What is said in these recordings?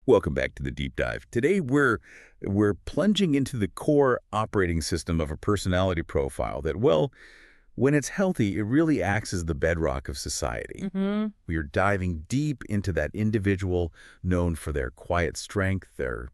Welcome back to the deep dive. Today we're plunging into the core operating system of a personality profile that, well, when it's healthy, it really acts as the bedrock of society. hmm We are diving deep into that individual known for their quiet strength, their,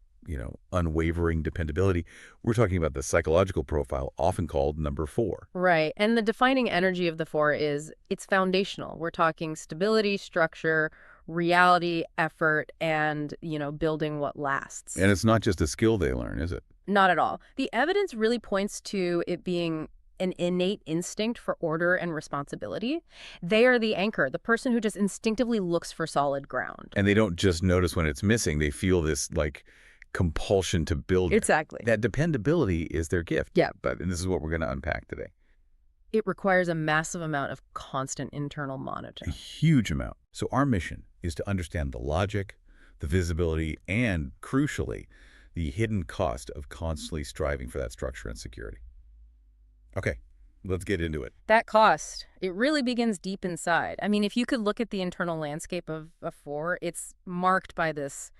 unwavering dependability. We're talking about the psychological profile, often called number 4. Right. And the defining energy of the four is it's foundational. We're talking stability, structure, reality, effort, and, building what lasts. And it's not just a skill they learn, is it? Not at all. The evidence really points to it being an innate instinct for order and responsibility. They are the anchor, the person who just instinctively looks for solid ground. And they don't just notice when it's missing. They feel this, compulsion to build it. Exactly. That dependability is their gift. Yeah. And this is what we're going to unpack today. It requires a massive amount of constant internal A monitoring. huge amount. So our mission is to understand the logic, the visibility, and, crucially, the hidden cost of constantly striving for that structure and security. Okay, let's get into it. That cost, it really begins deep inside. I mean, if you could look at the internal landscape of a four, it's marked by this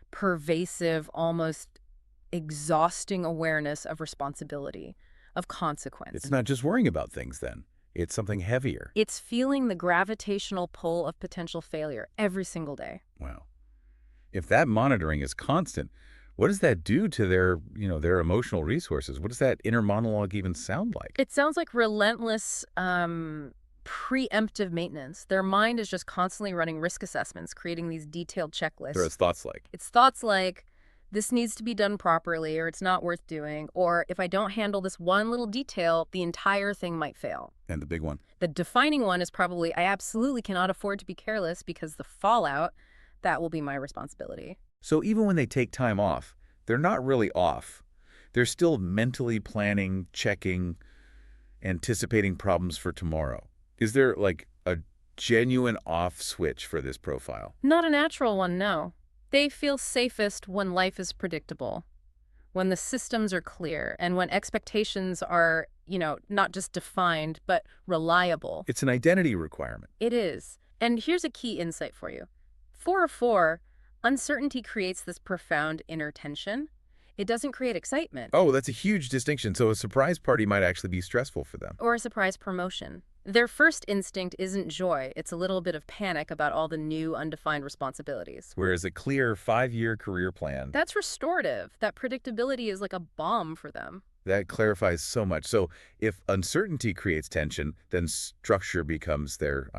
pervasive, almost exhausting awareness of responsibility, of consequence. It's not just worrying about things then. It's something heavier. It's feeling the gravitational pull of potential failure every single day. Wow. If that monitoring is constant, what does that do to their emotional resources? What does that inner monologue even sound like? It sounds like relentless, preemptive maintenance. Their mind is just constantly running risk assessments, creating these detailed checklists. There are thoughts like, It's thoughts like, this needs to be done properly, or it's not worth doing, or if I don't handle this one little detail, the entire thing might fail. and the big one, The defining one is probably, I absolutely cannot afford to be careless because the fallout, that will be my responsibility. so even when they take time off, they're not really off. They're still mentally planning, checking, anticipating problems for tomorrow. Is there a genuine off switch for this profile? Not a natural one, no. They feel safest when life is predictable, when the systems are clear, and when expectations are, not just defined, but reliable. It's an identity requirement. It is. And here's a key insight for you. 4 of 4, uncertainty creates this profound inner tension. It doesn't create excitement Oh, that's a huge distinction. So a surprise party might actually be stressful for them. or a surprise promotion. Their first instinct isn't joy. It's a little bit of panic about all the new, undefined responsibilities. Whereas a clear 5-year career plan, That's restorative. That predictability is like a balm for them. that clarifies so much. So if uncertainty creates tension, then structure becomes their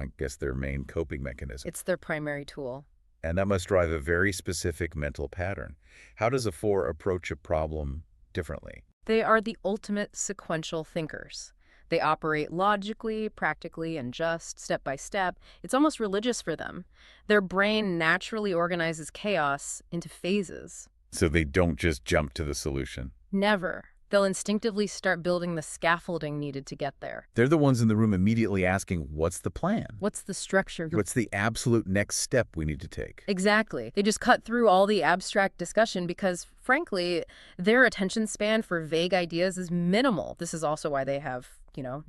main coping mechanism. It's their primary tool. And that must drive a very specific mental pattern. How does a 4 approach a problem differently? They are the ultimate sequential thinkers. They operate logically, practically, and just step by step. It's almost religious for them. Their brain naturally organizes chaos into phases. So they don't just jump to the solution. Never. They'll instinctively start building the scaffolding needed to get there. They're the ones in the room immediately asking, what's the plan? What's the structure? What's the absolute next step we need to take? Exactly. They just cut through all the abstract discussion because, frankly, their attention span for vague ideas is minimal. This is also why they have,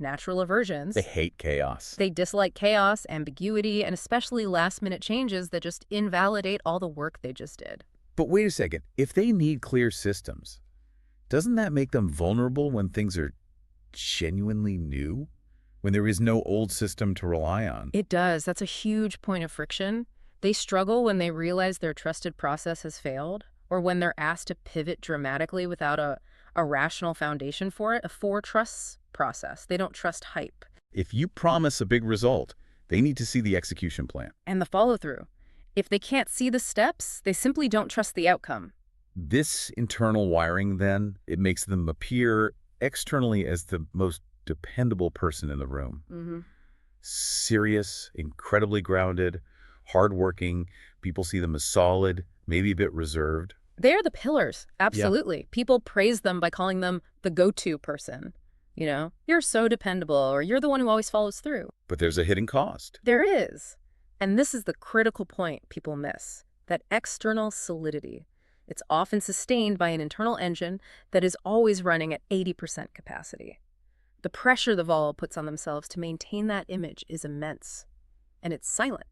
natural aversions. They hate chaos. They dislike chaos, ambiguity, and especially last-minute changes that just invalidate all the work they just did. But wait a second. If they need clear systems, doesn't that make them vulnerable when things are genuinely new? When there is no old system to rely on? It does. That's a huge point of friction. They struggle when they realize their trusted process has failed, or when they're asked to pivot dramatically without a rational foundation for it. A 4 trusts process. They don't trust hype. If you promise a big result, they need to see the execution plan. And the follow-through. If they can't see the steps, they simply don't trust the outcome. This internal wiring, then, it makes them appear externally as the most dependable person in the room. Mm-hmm. Serious, incredibly grounded, hardworking. People see them as solid, maybe a bit reserved. They're the pillars. Absolutely. People praise them by calling them the go-to person. You're so dependable, or you're the one who always follows through. But there's a hidden cost. There is. And this is the critical point people miss. That external solidity. It's often sustained by an internal engine that is always running at 80% capacity. The pressure the Vol puts on themselves to maintain that image is immense. And it's silent.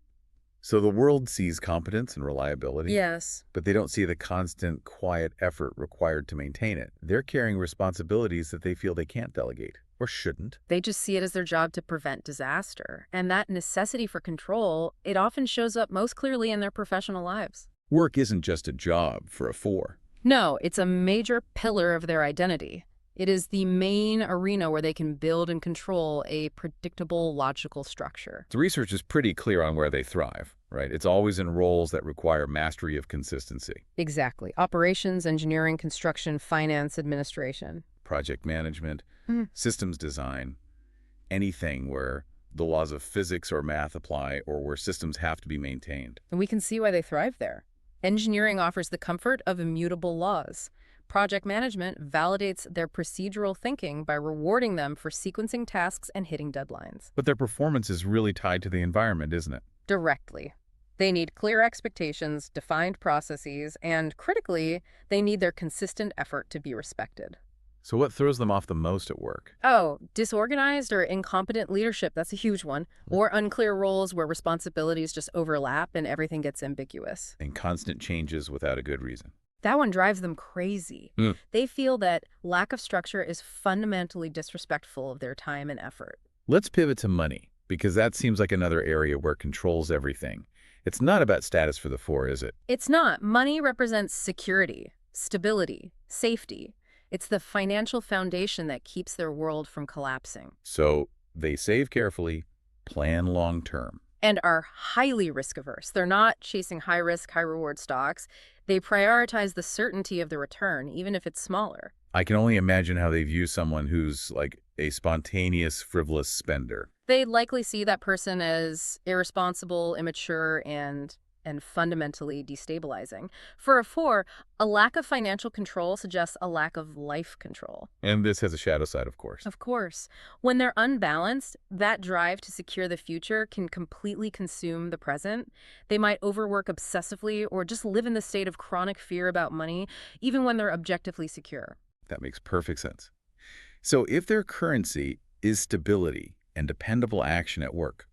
So the world sees competence and reliability, Yes. but they don't see the constant, quiet effort required to maintain it. They're carrying responsibilities that they feel they can't delegate or shouldn't. They just see it as their job to prevent disaster. And that necessity for control, it often shows up most clearly in their professional lives. Work isn't just a job for a 4. No, it's a major pillar of their identity. It is the main arena where they can build and control a predictable, logical structure. The research is pretty clear on where they thrive, right? It's always in roles that require mastery of consistency. Exactly. Operations, engineering, construction, finance, administration. Project management, Mhm. systems design, anything where the laws of physics or math apply or where systems have to be maintained. And we can see why they thrive there. Engineering offers the comfort of immutable laws. Project management validates their procedural thinking by rewarding them for sequencing tasks and hitting deadlines. But their performance is really tied to the environment, isn't it? Directly. They need clear expectations, defined processes, and critically, they need their consistent effort to be respected. So what throws them off the most at work? Oh, disorganized or incompetent leadership, that's a huge one. Or unclear roles where responsibilities just overlap and everything gets ambiguous. And constant changes without a good reason. That one drives them crazy. Mm. They feel that lack of structure is fundamentally disrespectful of their time and effort. Let's pivot to money, because that seems like another area where control's everything. It's not about status for the 4, is it? It's not. Money represents security, stability, safety. It's the financial foundation that keeps their world from collapsing. So they save carefully, plan long term. And are highly risk-averse. They're not chasing high-risk, high-reward stocks. They prioritize the certainty of the return, even if it's smaller. I can only imagine how they view someone who's like a spontaneous, frivolous spender. They likely see that person as irresponsible, immature, and fundamentally destabilizing. For a 4, a lack of financial control suggests a lack of life control. And this has a shadow side, of course. Of course. When they're unbalanced, that drive to secure the future can completely consume the present. They might overwork obsessively or just live in the state of chronic fear about money, even when they're objectively secure. That makes perfect sense. So if their currency is stability and dependable action at work,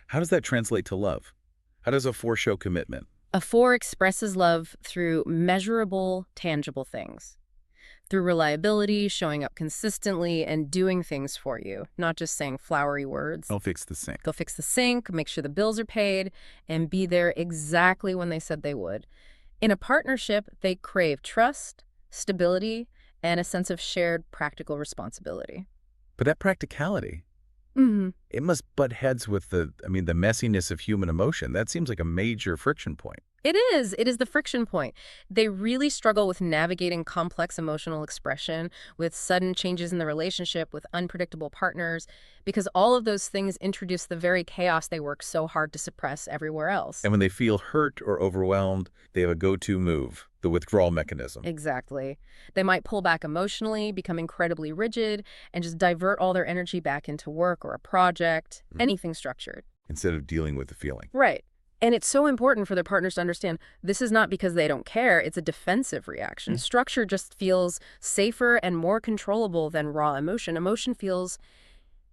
how does that translate to love? How does a 4 show commitment? A 4 expresses love through measurable, tangible things. Through reliability, showing up consistently, and doing things for you, not just saying flowery words. I'll fix the sink. They'll fix the sink, make sure the bills are paid, and be there exactly when they said they would. In a partnership, they crave trust, stability, and a sense of shared practical responsibility. But that practicality, Mm-hmm. it must butt heads with the messiness of human emotion. That seems like a major friction point. It is. It is the friction point. They really struggle with navigating complex emotional expression, with sudden changes in the relationship, with unpredictable partners, because all of those things introduce the very chaos they work so hard to suppress everywhere else. And when they feel hurt or overwhelmed, they have a go-to move, the withdrawal mechanism. Exactly. They might pull back emotionally, become incredibly rigid, and just divert all their energy back into work or a project, anything structured. Instead of dealing with the feeling. Right. And it's so important for their partners to understand this is not because they don't care, it's a defensive reaction. Structure just feels safer and more controllable than raw emotion. Emotion feels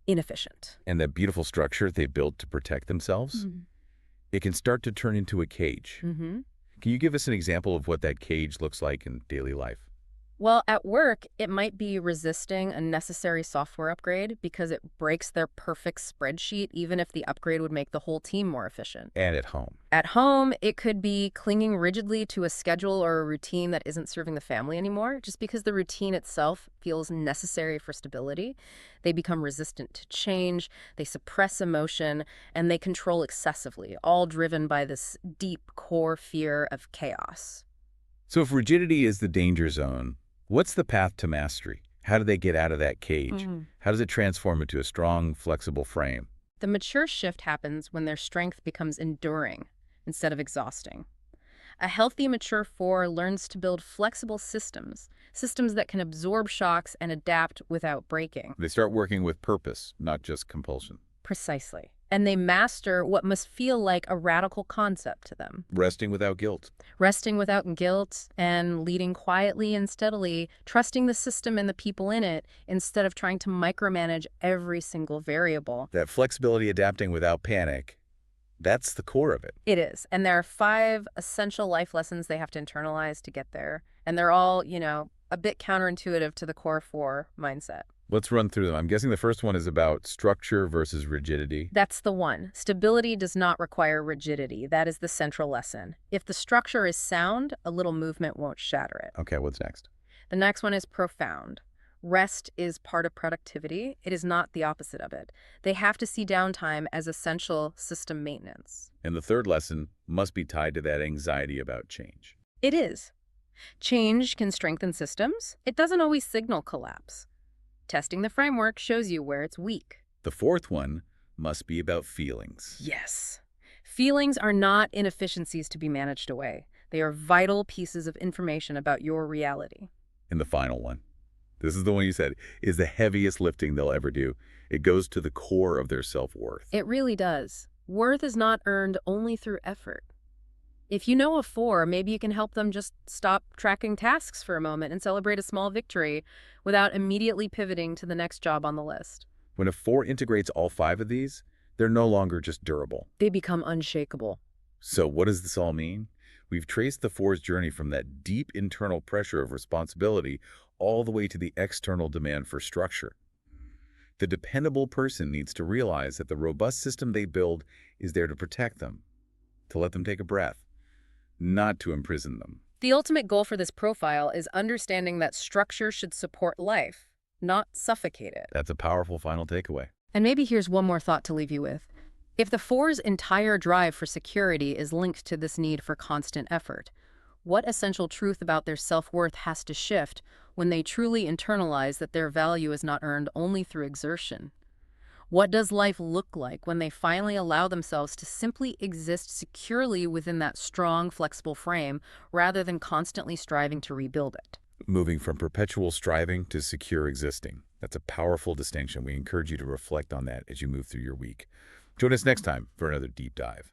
inefficient. And that beautiful structure they built to protect themselves, it can start to turn into a cage. Mm-hmm. Can you give us an example of what that cage looks like in daily life? Well, at work, it might be resisting a necessary software upgrade because it breaks their perfect spreadsheet, even if the upgrade would make the whole team more efficient. And at home. At home, it could be clinging rigidly to a schedule or a routine that isn't serving the family anymore, just because the routine itself feels necessary for stability. They become resistant to change, they suppress emotion, and they control excessively, all driven by this deep core fear of chaos. So if rigidity is the danger zone, what's the path to mastery? How do they get out of that cage? How does it transform into a strong, flexible frame? The mature shift happens when their strength becomes enduring instead of exhausting. A healthy, mature 4 learns to build flexible systems that can absorb shocks and adapt without breaking. They start working with purpose, not just compulsion. Precisely. And they master what must feel like a radical concept to them. Resting without guilt. Resting without guilt and leading quietly and steadily, trusting the system and the people in it instead of trying to micromanage every single variable. That flexibility, adapting without panic, That's the core of it. It is. And there are 5 essential life lessons they have to internalize to get there. And they're all, a bit counterintuitive to the core 4 mindset. Let's run through them. I'm guessing the first one is about structure versus rigidity. That's the one. Stability does not require rigidity. That is the central lesson. If the structure is sound, a little movement won't shatter it. Okay, what's next? The next one is profound. Rest is part of productivity. It is not the opposite of it. They have to see downtime as essential system maintenance. And the third lesson must be tied to that anxiety about change. It is. Change can strengthen systems. It doesn't always signal collapse. Testing the framework shows you where it's weak. The fourth one must be about feelings. Yes. Feelings are not inefficiencies to be managed away. They are vital pieces of information about your reality. And the final one, this is the one you said, is the heaviest lifting they'll ever do. It goes to the core of their self-worth. It really does. Worth is not earned only through effort. If you know a 4, maybe you can help them just stop tracking tasks for a moment and celebrate a small victory without immediately pivoting to the next job on the list. When a 4 integrates all 5 of these, they're no longer just durable. They become unshakable. So what does this all mean? We've traced the 4's journey from that deep internal pressure of responsibility all the way to the external demand for structure. The dependable person needs to realize that the robust system they build is there to protect them, to let them take a breath, not to imprison them. The ultimate goal for this profile is understanding that structure should support life, not suffocate it. That's a powerful final takeaway. And maybe here's one more thought to leave you with. If the 4's entire drive for security is linked to this need for constant effort, what essential truth about their self-worth has to shift when they truly internalize that their value is not earned only through exertion? What does life look like when they finally allow themselves to simply exist securely within that strong, flexible frame rather than constantly striving to rebuild it? Moving from perpetual striving to secure existing. That's a powerful distinction. We encourage you to reflect on that as you move through your week. Join us next time for another deep dive.